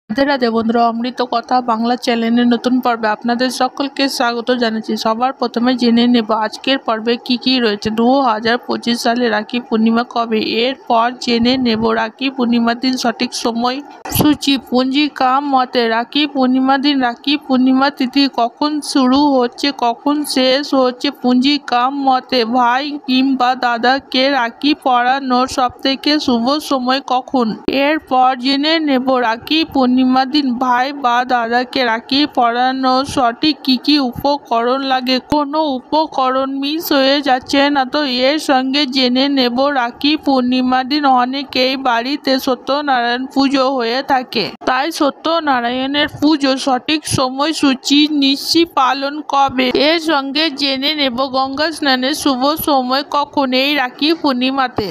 রাধে রাধে বন্ধুরা, অমৃত কথা বাংলা চ্যানেলের নতুন পর্বে আপনাদের সকলকে স্বাগত জানাচ্ছি। সবার প্রথমে জেনে নেব আজকের পর্বে কি কি রয়েছে। 2025 সালে রাখি পূর্ণিমা কবে, এরপর জেনে নেব রাখি পূর্ণিমার দিন সঠিক সময় সূচি। পঞ্জিকা মতে রাখি পূর্ণিমা দিন রাখি পূর্ণিমা তিথি কখন শুরু হচ্ছে কখন শেষ হচ্ছে। পঞ্জিকা মতে ভাই কিংবা দাদাকে রাখি পরানোর সব থেকে শুভ সময় কখন। এরপর জেনে নেব রাখি পূর্ণিমা দিন ভাই বা দাদাকে রাখি পরানোর সঠিক কি উপকরণ লাগে। কোনো উপকরণ মিস হয়ে যাচ্ছে না তো। এর সঙ্গে জেনে নেব রাখি পূর্ণিমা দিন অনেকেই বাড়িতে সত্যনারায়ণ পুজো হয়ে থাকে, তাই সত্যনারায়ণের পুজো সঠিক সময়সূচি নিশি পালন কবে। এর সঙ্গে জেনে নেব গঙ্গা স্নানের শুভ সময় কখন এই রাখি পূর্ণিমাতে।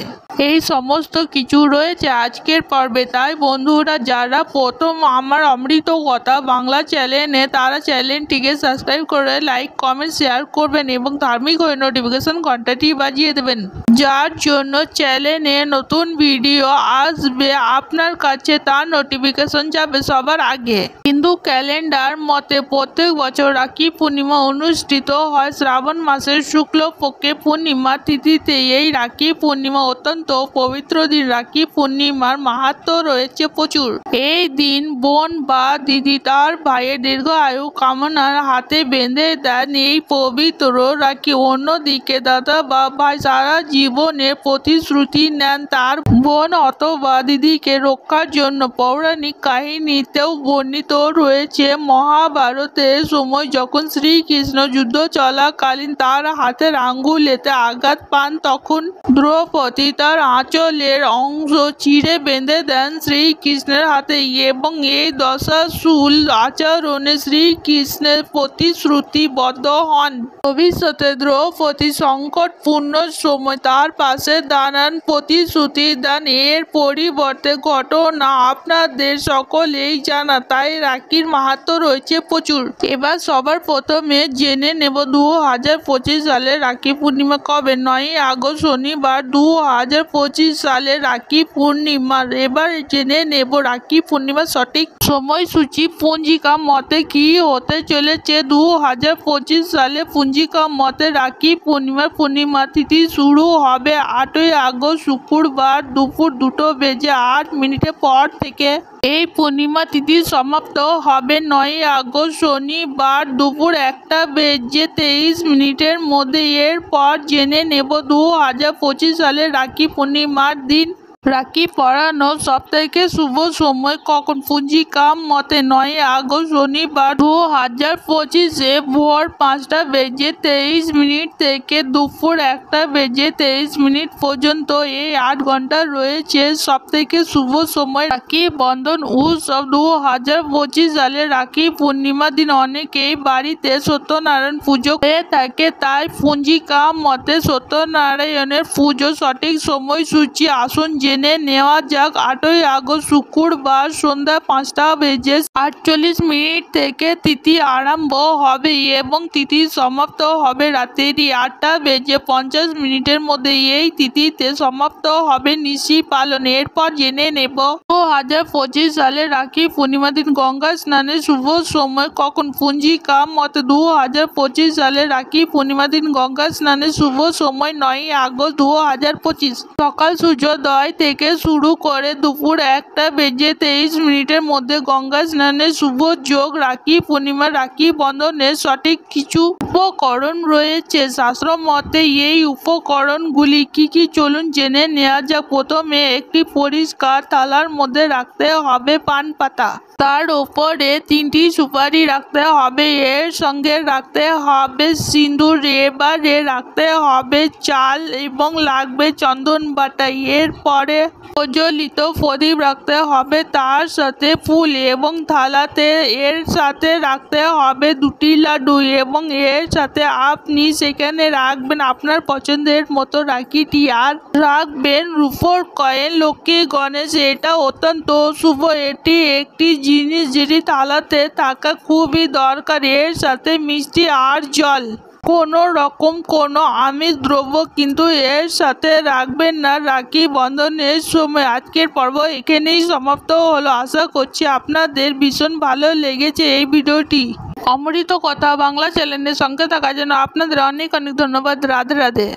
এই সমস্ত কিছু রয়েছে আজকের পর্বে, তাই বন্ধুরা যারা প্রথম আমার অমৃত কথা বাংলা চ্যানেলে তারা চ্যানেলটিকে সাবস্ক্রাইব করে লাইক কমেন্ট শেয়ার করবেন এবং ধার্মিক হয়ে নোটিফিকেশন ঘন্টাটি বাজিয়ে দেবেন, যার জন্য চ্যানেলে নতুন ভিডিও আসবে আপনার কাছে তার নোটিফিকেশন যাবে সবার আগে। হিন্দু ক্যালেন্ডার মতে প্রত্যেক বছর রাখি পূর্ণিমা অনুষ্ঠিত হয় শ্রাবণ মাসের শুক্লপক্ষে পূর্ণিমা তিথিতে। এই রাখি পূর্ণিমা অত্যন্ত পবিত্র দিন। রাখি পূর্ণিমার মাহাত্ম্য রয়েছে প্রচুর। এই দিন বোন বা দিদি তার ভাইয়ের দীর্ঘ আয়ু কামনার হাতে বেঁধে দেন এই পবিত্র রাখি। অন্যদিকে দাদা বা ভাই সারা জীবনের প্রতিশ্রুতি নেন তার বোন অথবা দিদিকে রক্ষার জন্য। পৌরাণিক কাহিনীতেও বর্ণিত রয়েছে মহাভারতের সময় যখন শ্রীকৃষ্ণ যুদ্ধ চলাকালীন তার হাতের আঙ্গুলেতে আঘাত পান, তখন দ্রৌপদী তার আঁচলের অংশ চিরে বেঁধে দেন শ্রীকৃষ্ণের হাতে এবং এই দশাসুল আচরণে শ্রীকৃষ্ণের প্রতিশ্রুতিবদ্ধ হন। ভবিষ্যতে দ্রৌপদী সংকটপূর্ণ সময় তার পাশে দাঁড়ান, প্রতিশ্রুতি দেন। এর পরিবর্তে ঘটনা আপনাদের সকলেই জানা, তাই রাখির মাহাত্ম্য রয়েছে প্রচুর। এবার সবার প্রথমে জেনে নেব 2025 সালে রাখি পূর্ণিমা কবে। 9 আগস্ট শনিবার 2025 সালে রাখি পূর্ণিমা। এবার জেনে নেব রাখি পূর্ণিমার সঠিক সময়সূচি। পঞ্জিকা মতে কি হতে চলেছে 2025 সালে। পঞ্জিকা মতে রাখি পূর্ণিমা তিথি শুরু হবে 8 আগস্ট শুক্রবার দুপুর 2:08 পর থেকে। এই পূর্ণিমা তিথি সমাপ্ত হবে 9 আগস্ট শনিবার দুপুর 1:23 মধ্যে। এরপর জেনে নেব 2025 সালে রাখি পূর্ণিমার দিন রাখি পরানোর সব থেকে শুভ সময় কখন। পঞ্জিকা মতে 9 আগস্ট শনিবার 2025 ভোর 5:23 থেকে দুপুর 1:23 পর্যন্ত এই 8 ঘন্টা রয়েছে সব থেকে শুভ সময়। রাখি বন্ধন উৎসব 2025 সালে রাখি পূর্ণিমা দিন অনেকেই বাড়িতে সত্যনারায়ণ পুজো হয়ে থাকে, তাই পঞ্জিকা মতে সত্যনারায়ণের পুজো সঠিক সময়সূচি আসুন জেনে নেওয়া যাক। 8 আগস্ট শুক্রবার সন্ধ্যা 5:48 থেকে তিথি আরম্ভ হবে এবং তিথি সমাপ্ত হবে রাত্রি 8:50 মধ্যে। এই তিথিতে সমাপ্ত হবে নিশি পালন। এরপর জেনে নেব 2025 সালে রাখি পূর্ণিমা দিন গঙ্গা স্নানের শুভ সময় কখন। পঞ্জিকা মতে 2025 সালে রাখি পূর্ণিমা দিন গঙ্গা স্নানের শুভ সময় 9 আগস্ট 2025 সকাল সূর্যোদয় থেকে শুরু করে দুপুর 1:23 মধ্যে গঙ্গা স্নানের শুভ যোগ। রাখি পূর্ণিমা রাখি বন্ধনের সঠিক কিছু উপকরণ রয়েছে শাস্ত্র মতে। এই উপকরণগুলি কি চলুন জেনে নেওয়া যাক। প্রথমে একটি পরিষ্কার থালার মধ্যে রাখতে হবে পান পাতা, তার উপরে 3টি সুপারি রাখতে হবে, এর সঙ্গে রাখতে হবে সিঁদুর, এবারে রাখতে হবে চাল এবং লাগবে চন্দন বাটা। এরপরে প্রজ্বলিত প্রদীপ রাখতে হবে, তার সাথে ফুল এবং থালাতে এর সাথে রাখতে হবে 2টি লাড্ডু এবং এর সাথে আপনি সেখানে রাখবেন আপনার পছন্দের মতো রাখিটি। আর রাখবেন রূপোর কয়েন, লক্ষ্মী গণেশ। এটা অত্যন্ত শুভ। এটি একটি জিনিস যেটি থালাতে থাকা খুবই দরকার। এর সাথে মিষ্টি আর জল। কোনো রকম কোনো আমিষ দ্রব্য কিন্তু এর সাথে রাখবেন না রাখি বন্ধনের সময়। আজকের পর্ব এখানেই সমাপ্ত হলো। আশা করছি আপনাদের ভীষণ ভালো লেগেছে এই ভিডিওটি। অমৃত কথা বাংলা চ্যানেলের সঙ্গে থাকার জন্য আপনাদের অনেক অনেক ধন্যবাদ। রাধে রাধে।